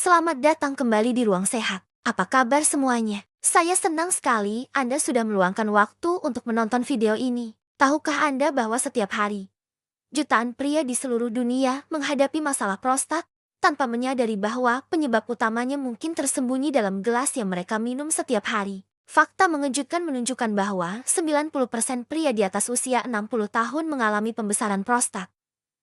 Selamat datang kembali di Ruang Sehat. Apa kabar semuanya? Saya senang sekali Anda sudah meluangkan waktu untuk menonton video ini. Tahukah Anda bahwa setiap hari, jutaan pria di seluruh dunia menghadapi masalah prostat tanpa menyadari bahwa penyebab utamanya mungkin tersembunyi dalam gelas yang mereka minum setiap hari. Fakta mengejutkan menunjukkan bahwa 90% pria di atas usia 60 tahun mengalami pembesaran prostat.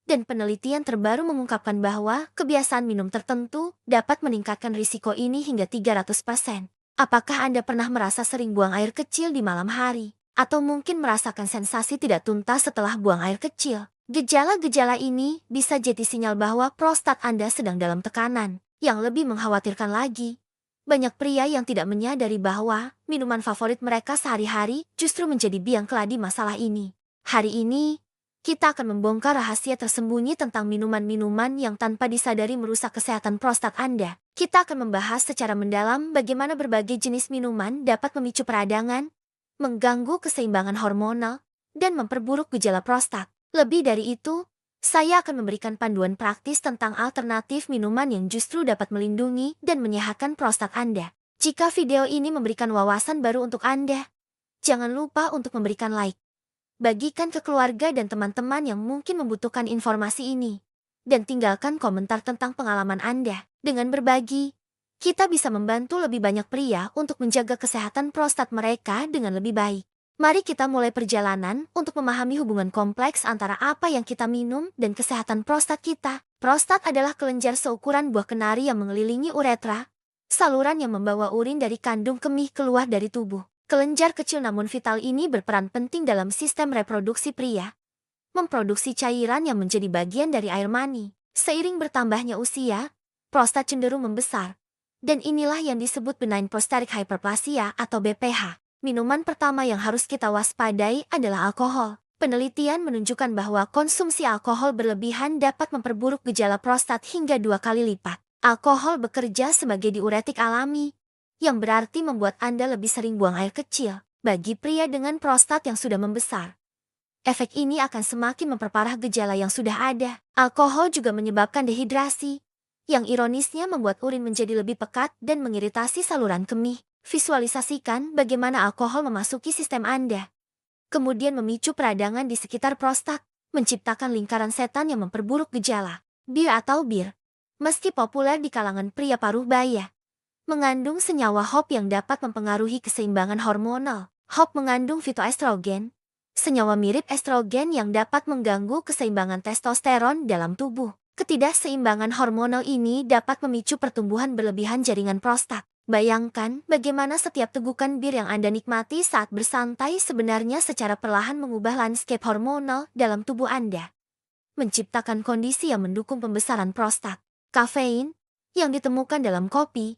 Dan penelitian terbaru mengungkapkan bahwa kebiasaan minum tertentu dapat meningkatkan risiko ini hingga 300%. Apakah Anda pernah merasa sering buang air kecil di malam hari? Atau mungkin merasakan sensasi tidak tuntas setelah buang air kecil? Gejala-gejala ini bisa jadi sinyal bahwa prostat Anda sedang dalam tekanan. Yang lebih mengkhawatirkan lagi, banyak pria yang tidak menyadari bahwa minuman favorit mereka sehari-hari justru menjadi biang keladi masalah ini. Hari ini, kita akan membongkar rahasia tersembunyi tentang minuman-minuman yang tanpa disadari merusak kesehatan prostat Anda. Kita akan membahas secara mendalam bagaimana berbagai jenis minuman dapat memicu peradangan, mengganggu keseimbangan hormonal, dan memperburuk gejala prostat. Lebih dari itu, saya akan memberikan panduan praktis tentang alternatif minuman yang justru dapat melindungi dan menyehatkan prostat Anda. Jika video ini memberikan wawasan baru untuk Anda, jangan lupa untuk memberikan like. Bagikan ke keluarga dan teman-teman yang mungkin membutuhkan informasi ini. Dan tinggalkan komentar tentang pengalaman Anda. Dengan berbagi, kita bisa membantu lebih banyak pria untuk menjaga kesehatan prostat mereka dengan lebih baik. Mari kita mulai perjalanan untuk memahami hubungan kompleks antara apa yang kita minum dan kesehatan prostat kita. Prostat adalah kelenjar seukuran buah kenari yang mengelilingi uretra, saluran yang membawa urin dari kandung kemih keluar dari tubuh. Kelenjar kecil namun vital ini berperan penting dalam sistem reproduksi pria, memproduksi cairan yang menjadi bagian dari air mani. Seiring bertambahnya usia, prostat cenderung membesar, dan inilah yang disebut benign prostatic hyperplasia atau BPH. Minuman pertama yang harus kita waspadai adalah alkohol. Penelitian menunjukkan bahwa konsumsi alkohol berlebihan dapat memperburuk gejala prostat hingga 2 kali lipat. Alkohol bekerja sebagai diuretik alami, yang berarti membuat Anda lebih sering buang air kecil. Bagi pria dengan prostat yang sudah membesar, efek ini akan semakin memperparah gejala yang sudah ada. Alkohol juga menyebabkan dehidrasi, yang ironisnya membuat urin menjadi lebih pekat dan mengiritasi saluran kemih. Visualisasikan bagaimana alkohol memasuki sistem Anda, kemudian memicu peradangan di sekitar prostat, menciptakan lingkaran setan yang memperburuk gejala. Bir atau bir, meski populer di kalangan pria paruh baya, mengandung senyawa hop yang dapat mempengaruhi keseimbangan hormonal. Hop mengandung fitoestrogen, senyawa mirip estrogen yang dapat mengganggu keseimbangan testosteron dalam tubuh. Ketidakseimbangan hormonal ini dapat memicu pertumbuhan berlebihan jaringan prostat. Bayangkan bagaimana setiap tegukan bir yang Anda nikmati saat bersantai sebenarnya secara perlahan mengubah landscape hormonal dalam tubuh Anda, menciptakan kondisi yang mendukung pembesaran prostat. Kafein, yang ditemukan dalam kopi,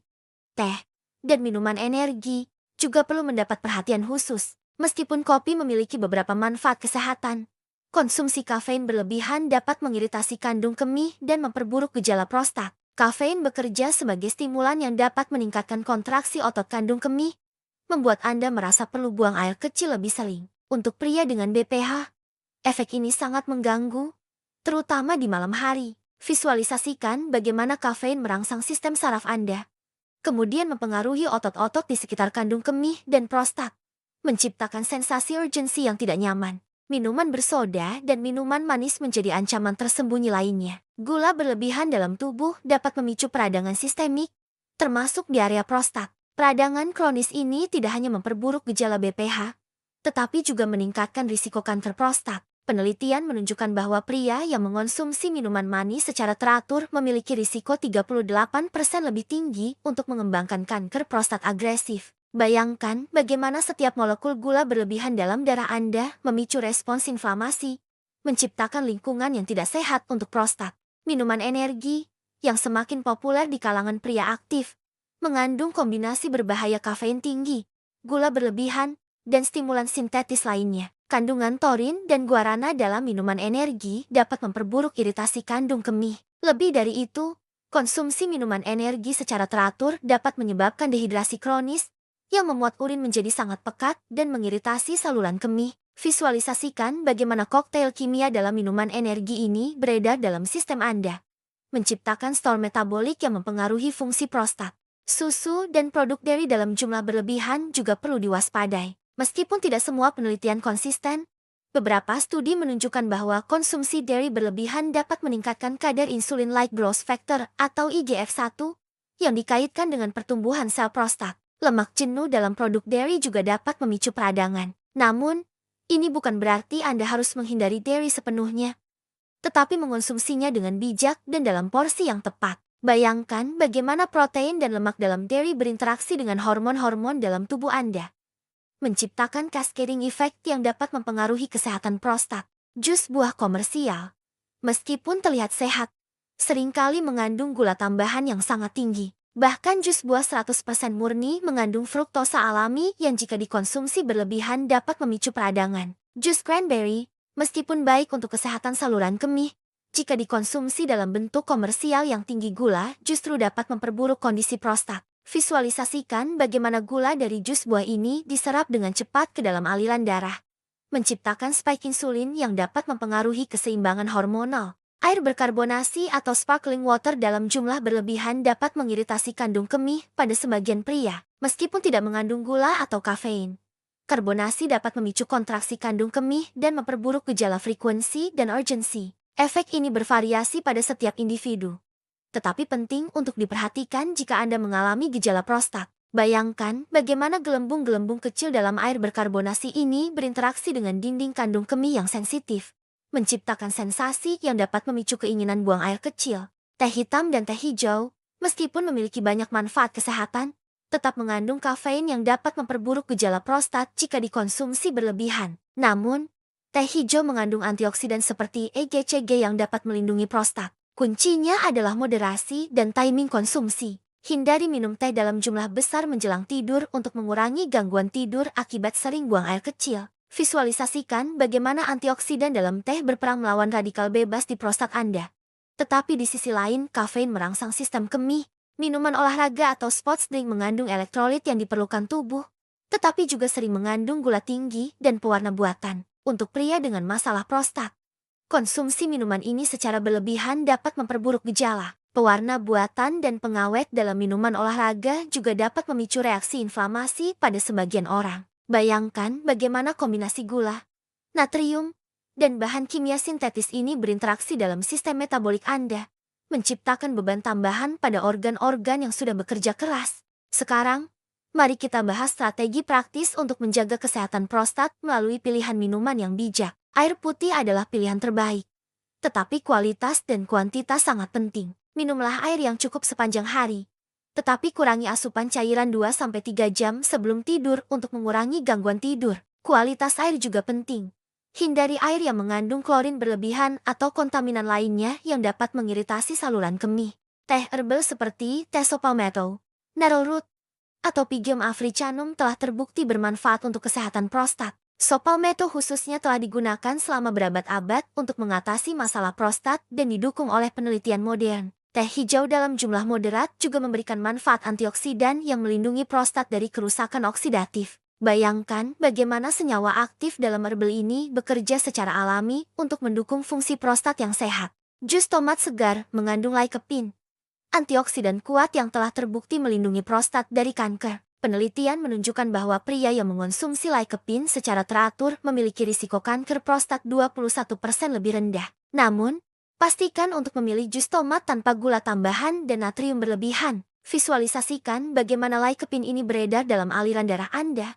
teh, dan minuman energi, juga perlu mendapat perhatian khusus. Meskipun kopi memiliki beberapa manfaat kesehatan, konsumsi kafein berlebihan dapat mengiritasi kandung kemih dan memperburuk gejala prostat. Kafein bekerja sebagai stimulan yang dapat meningkatkan kontraksi otot kandung kemih, membuat Anda merasa perlu buang air kecil lebih sering. Untuk pria dengan BPH, efek ini sangat mengganggu, terutama di malam hari. Visualisasikan bagaimana kafein merangsang sistem saraf Anda, kemudian mempengaruhi otot-otot di sekitar kandung kemih dan prostat, menciptakan sensasi urgensi yang tidak nyaman. Minuman bersoda dan minuman manis menjadi ancaman tersembunyi lainnya. Gula berlebihan dalam tubuh dapat memicu peradangan sistemik, termasuk di area prostat. Peradangan kronis ini tidak hanya memperburuk gejala BPH, tetapi juga meningkatkan risiko kanker prostat. Penelitian menunjukkan bahwa pria yang mengonsumsi minuman manis secara teratur memiliki risiko 38% lebih tinggi untuk mengembangkan kanker prostat agresif. Bayangkan bagaimana setiap molekul gula berlebihan dalam darah Anda memicu respons inflamasi, menciptakan lingkungan yang tidak sehat untuk prostat. Minuman energi, yang semakin populer di kalangan pria aktif, mengandung kombinasi berbahaya kafein tinggi, gula berlebihan, dan stimulan sintetis lainnya. Kandungan taurin dan guarana dalam minuman energi dapat memperburuk iritasi kandung kemih. Lebih dari itu, konsumsi minuman energi secara teratur dapat menyebabkan dehidrasi kronis, yang memuat urin menjadi sangat pekat dan mengiritasi saluran kemih. Visualisasikan bagaimana koktail kimia dalam minuman energi ini beredar dalam sistem Anda, menciptakan storm metabolik yang mempengaruhi fungsi prostat. Susu dan produk dairy dalam jumlah berlebihan juga perlu diwaspadai. Meskipun tidak semua penelitian konsisten, beberapa studi menunjukkan bahwa konsumsi dairy berlebihan dapat meningkatkan kadar insulin-like growth factor atau IGF-1 yang dikaitkan dengan pertumbuhan sel prostat. Lemak jenuh dalam produk dairy juga dapat memicu peradangan. Namun, ini bukan berarti Anda harus menghindari dairy sepenuhnya, tetapi mengonsumsinya dengan bijak dan dalam porsi yang tepat. Bayangkan bagaimana protein dan lemak dalam dairy berinteraksi dengan hormon-hormon dalam tubuh Anda, menciptakan cascading effect yang dapat mempengaruhi kesehatan prostat. Jus buah komersial, meskipun terlihat sehat, seringkali mengandung gula tambahan yang sangat tinggi. Bahkan jus buah 100% murni mengandung fruktosa alami yang jika dikonsumsi berlebihan dapat memicu peradangan. Jus cranberry, meskipun baik untuk kesehatan saluran kemih, jika dikonsumsi dalam bentuk komersial yang tinggi gula, justru dapat memperburuk kondisi prostat. Visualisasikan bagaimana gula dari jus buah ini diserap dengan cepat ke dalam aliran darah, menciptakan spike insulin yang dapat mempengaruhi keseimbangan hormonal. Air berkarbonasi atau sparkling water dalam jumlah berlebihan dapat mengiritasi kandung kemih pada sebagian pria, meskipun tidak mengandung gula atau kafein. Karbonasi dapat memicu kontraksi kandung kemih dan memperburuk gejala frekuensi dan urgensi. Efek ini bervariasi pada setiap individu, tetapi penting untuk diperhatikan jika Anda mengalami gejala prostat. Bayangkan bagaimana gelembung-gelembung kecil dalam air berkarbonasi ini berinteraksi dengan dinding kandung kemih yang sensitif, menciptakan sensasi yang dapat memicu keinginan buang air kecil. Teh hitam dan teh hijau, meskipun memiliki banyak manfaat kesehatan, tetap mengandung kafein yang dapat memperburuk gejala prostat jika dikonsumsi berlebihan. Namun, teh hijau mengandung antioksidan seperti EGCG yang dapat melindungi prostat. Kuncinya adalah moderasi dan timing konsumsi. Hindari minum teh dalam jumlah besar menjelang tidur untuk mengurangi gangguan tidur akibat sering buang air kecil. Visualisasikan bagaimana antioksidan dalam teh berperang melawan radikal bebas di prostat Anda. Tetapi di sisi lain, kafein merangsang sistem kemih. Minuman olahraga atau sports drink mengandung elektrolit yang diperlukan tubuh, tetapi juga sering mengandung gula tinggi dan pewarna buatan. Untuk pria dengan masalah prostat, konsumsi minuman ini secara berlebihan dapat memperburuk gejala. Pewarna buatan dan pengawet dalam minuman olahraga juga dapat memicu reaksi inflamasi pada sebagian orang. Bayangkan bagaimana kombinasi gula, natrium, dan bahan kimia sintetis ini berinteraksi dalam sistem metabolik Anda, menciptakan beban tambahan pada organ-organ yang sudah bekerja keras. Sekarang, mari kita bahas strategi praktis untuk menjaga kesehatan prostat melalui pilihan minuman yang bijak. Air putih adalah pilihan terbaik, tetapi kualitas dan kuantitas sangat penting. Minumlah air yang cukup sepanjang hari, tetapi kurangi asupan cairan 2-3 jam sebelum tidur untuk mengurangi gangguan tidur. Kualitas air juga penting. Hindari air yang mengandung klorin berlebihan atau kontaminan lainnya yang dapat mengiritasi saluran kemih. Teh herbal seperti teh palmetto, nettle root, atau Pygeum africanum telah terbukti bermanfaat untuk kesehatan prostat. Palmetto khususnya telah digunakan selama berabad-abad untuk mengatasi masalah prostat dan didukung oleh penelitian modern. Teh hijau dalam jumlah moderat juga memberikan manfaat antioksidan yang melindungi prostat dari kerusakan oksidatif. Bayangkan bagaimana senyawa aktif dalam herbal ini bekerja secara alami untuk mendukung fungsi prostat yang sehat. Jus tomat segar mengandung lycopene, antioksidan kuat yang telah terbukti melindungi prostat dari kanker. Penelitian menunjukkan bahwa pria yang mengonsumsi lycopene secara teratur memiliki risiko kanker prostat 21% lebih rendah. Namun, pastikan untuk memilih jus tomat tanpa gula tambahan dan natrium berlebihan. Visualisasikan bagaimana lycopene ini beredar dalam aliran darah Anda,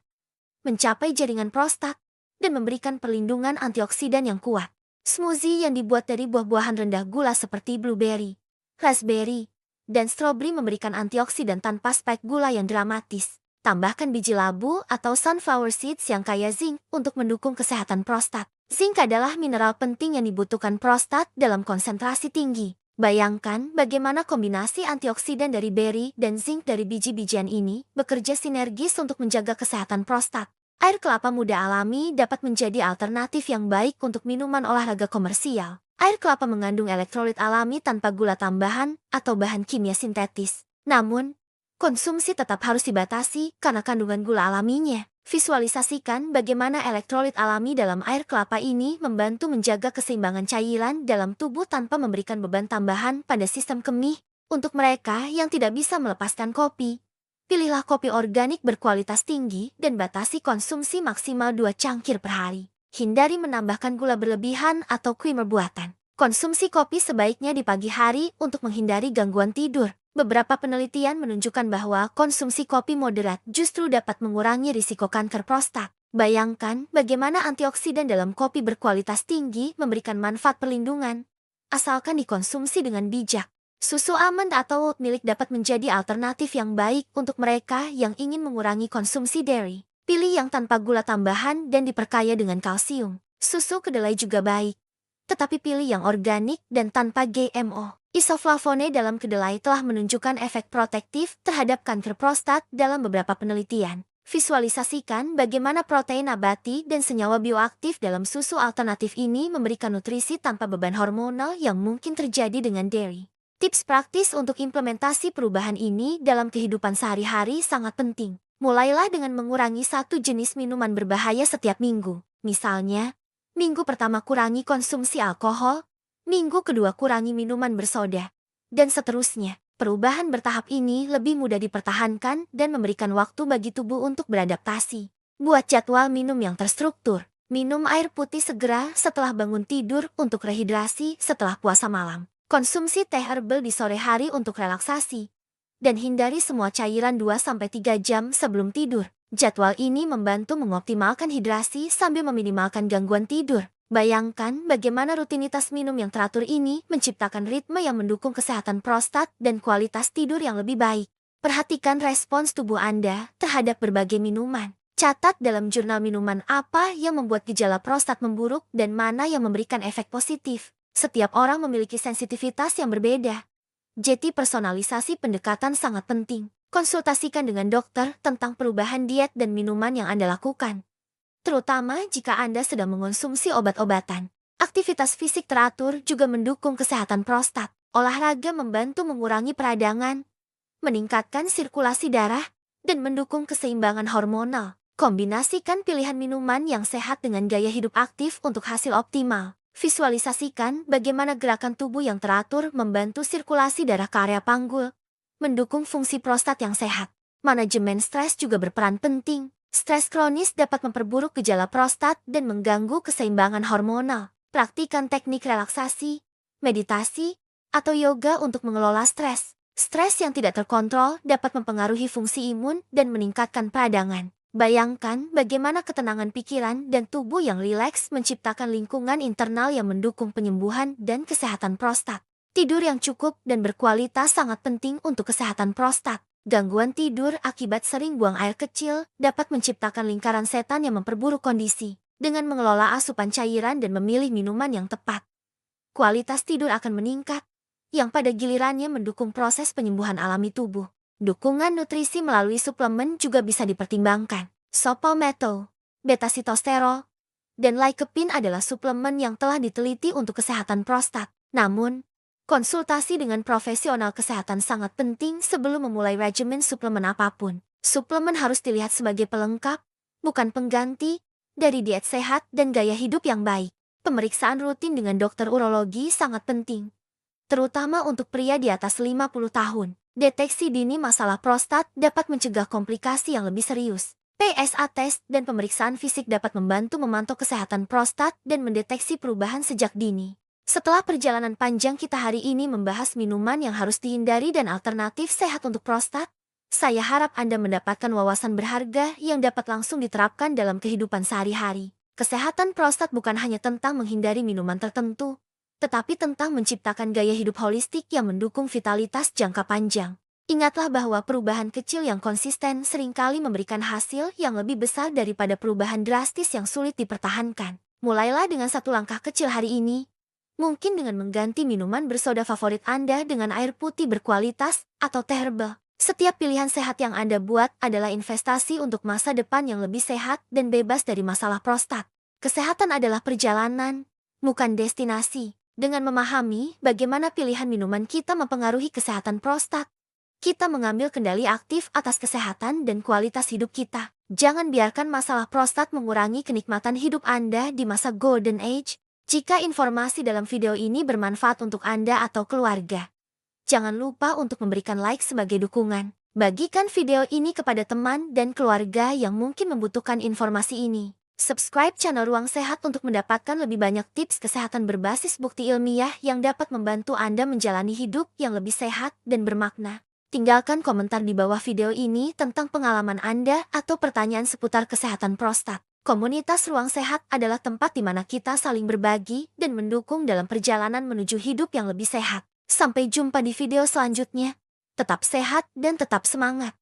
mencapai jaringan prostat, dan memberikan perlindungan antioksidan yang kuat. Smoothie yang dibuat dari buah-buahan rendah gula seperti blueberry, raspberry, dan strawberry memberikan antioksidan tanpa spike gula yang dramatis. Tambahkan biji labu atau sunflower seeds yang kaya zinc untuk mendukung kesehatan prostat. Zinc adalah mineral penting yang dibutuhkan prostat dalam konsentrasi tinggi. Bayangkan bagaimana kombinasi antioksidan dari beri dan zinc dari biji-bijian ini bekerja sinergis untuk menjaga kesehatan prostat. Air kelapa muda alami dapat menjadi alternatif yang baik untuk minuman olahraga komersial. Air kelapa mengandung elektrolit alami tanpa gula tambahan atau bahan kimia sintetis. Namun, konsumsi tetap harus dibatasi karena kandungan gula alaminya. Visualisasikan bagaimana elektrolit alami dalam air kelapa ini membantu menjaga keseimbangan cairan dalam tubuh tanpa memberikan beban tambahan pada sistem kemih. Untuk mereka yang tidak bisa melepaskan kopi, pilihlah kopi organik berkualitas tinggi dan batasi konsumsi maksimal 2 cangkir per hari. Hindari menambahkan gula berlebihan atau creamer buatan. Konsumsi kopi sebaiknya di pagi hari untuk menghindari gangguan tidur. Beberapa penelitian menunjukkan bahwa konsumsi kopi moderat justru dapat mengurangi risiko kanker prostat. Bayangkan bagaimana antioksidan dalam kopi berkualitas tinggi memberikan manfaat perlindungan, asalkan dikonsumsi dengan bijak. Susu almond atau oat milk dapat menjadi alternatif yang baik untuk mereka yang ingin mengurangi konsumsi dairy. Pilih yang tanpa gula tambahan dan diperkaya dengan kalsium. Susu kedelai juga baik, tetapi pilih yang organik dan tanpa GMO. Isoflavone dalam kedelai telah menunjukkan efek protektif terhadap kanker prostat dalam beberapa penelitian. Visualisasikan bagaimana protein nabati dan senyawa bioaktif dalam susu alternatif ini memberikan nutrisi tanpa beban hormonal yang mungkin terjadi dengan dairy. Tips praktis untuk implementasi perubahan ini dalam kehidupan sehari-hari sangat penting. Mulailah dengan mengurangi satu jenis minuman berbahaya setiap minggu. Misalnya, minggu pertama kurangi konsumsi alkohol, minggu kedua kurangi minuman bersoda, dan seterusnya. Perubahan bertahap ini lebih mudah dipertahankan dan memberikan waktu bagi tubuh untuk beradaptasi. Buat jadwal minum yang terstruktur. Minum air putih segera setelah bangun tidur untuk rehidrasi setelah puasa malam. Konsumsi teh herbal di sore hari untuk relaksasi. Dan hindari semua cairan 2-3 jam sebelum tidur. Jadwal ini membantu mengoptimalkan hidrasi sambil meminimalkan gangguan tidur. Bayangkan bagaimana rutinitas minum yang teratur ini menciptakan ritme yang mendukung kesehatan prostat dan kualitas tidur yang lebih baik. Perhatikan respons tubuh Anda terhadap berbagai minuman. Catat dalam jurnal minuman apa yang membuat gejala prostat memburuk dan mana yang memberikan efek positif. Setiap orang memiliki sensitivitas yang berbeda. Jadi personalisasi pendekatan sangat penting. Konsultasikan dengan dokter tentang perubahan diet dan minuman yang Anda lakukan, terutama jika Anda sedang mengonsumsi obat-obatan. Aktivitas fisik teratur juga mendukung kesehatan prostat. Olahraga membantu mengurangi peradangan, meningkatkan sirkulasi darah, dan mendukung keseimbangan hormonal. Kombinasikan pilihan minuman yang sehat dengan gaya hidup aktif untuk hasil optimal. Visualisasikan bagaimana gerakan tubuh yang teratur membantu sirkulasi darah ke area panggul, mendukung fungsi prostat yang sehat. Manajemen stres juga berperan penting. Stres kronis dapat memperburuk gejala prostat dan mengganggu keseimbangan hormonal. Praktikan teknik relaksasi, meditasi, atau yoga untuk mengelola stres. Stres yang tidak terkontrol dapat mempengaruhi fungsi imun dan meningkatkan peradangan. Bayangkan bagaimana ketenangan pikiran dan tubuh yang rileks menciptakan lingkungan internal yang mendukung penyembuhan dan kesehatan prostat. Tidur yang cukup dan berkualitas sangat penting untuk kesehatan prostat. Gangguan tidur akibat sering buang air kecil dapat menciptakan lingkaran setan yang memperburuk kondisi. Dengan mengelola asupan cairan dan memilih minuman yang tepat, kualitas tidur akan meningkat, yang pada gilirannya mendukung proses penyembuhan alami tubuh. Dukungan nutrisi melalui suplemen juga bisa dipertimbangkan. Sopalmetol, beta-sitosterol, dan lycopene adalah suplemen yang telah diteliti untuk kesehatan prostat. Namun, konsultasi dengan profesional kesehatan sangat penting sebelum memulai regimen suplemen apapun. Suplemen harus dilihat sebagai pelengkap, bukan pengganti, dari diet sehat dan gaya hidup yang baik. Pemeriksaan rutin dengan dokter urologi sangat penting, terutama untuk pria di atas 50 tahun. Deteksi dini masalah prostat dapat mencegah komplikasi yang lebih serius. PSA test dan pemeriksaan fisik dapat membantu memantau kesehatan prostat dan mendeteksi perubahan sejak dini. Setelah perjalanan panjang kita hari ini membahas minuman yang harus dihindari dan alternatif sehat untuk prostat, saya harap Anda mendapatkan wawasan berharga yang dapat langsung diterapkan dalam kehidupan sehari-hari. Kesehatan prostat bukan hanya tentang menghindari minuman tertentu, tetapi tentang menciptakan gaya hidup holistik yang mendukung vitalitas jangka panjang. Ingatlah bahwa perubahan kecil yang konsisten seringkali memberikan hasil yang lebih besar daripada perubahan drastis yang sulit dipertahankan. Mulailah dengan satu langkah kecil hari ini. Mungkin dengan mengganti minuman bersoda favorit Anda dengan air putih berkualitas atau teh herbal. Setiap pilihan sehat yang Anda buat adalah investasi untuk masa depan yang lebih sehat dan bebas dari masalah prostat. Kesehatan adalah perjalanan, bukan destinasi. Dengan memahami bagaimana pilihan minuman kita mempengaruhi kesehatan prostat, kita mengambil kendali aktif atas kesehatan dan kualitas hidup kita. Jangan biarkan masalah prostat mengurangi kenikmatan hidup Anda di masa Golden Age. Jika informasi dalam video ini bermanfaat untuk Anda atau keluarga, jangan lupa untuk memberikan like sebagai dukungan. Bagikan video ini kepada teman dan keluarga yang mungkin membutuhkan informasi ini. Subscribe channel Ruang Sehat untuk mendapatkan lebih banyak tips kesehatan berbasis bukti ilmiah yang dapat membantu Anda menjalani hidup yang lebih sehat dan bermakna. Tinggalkan komentar di bawah video ini tentang pengalaman Anda atau pertanyaan seputar kesehatan prostat. Komunitas Ruang Sehat adalah tempat di mana kita saling berbagi dan mendukung dalam perjalanan menuju hidup yang lebih sehat. Sampai jumpa di video selanjutnya. Tetap sehat dan tetap semangat.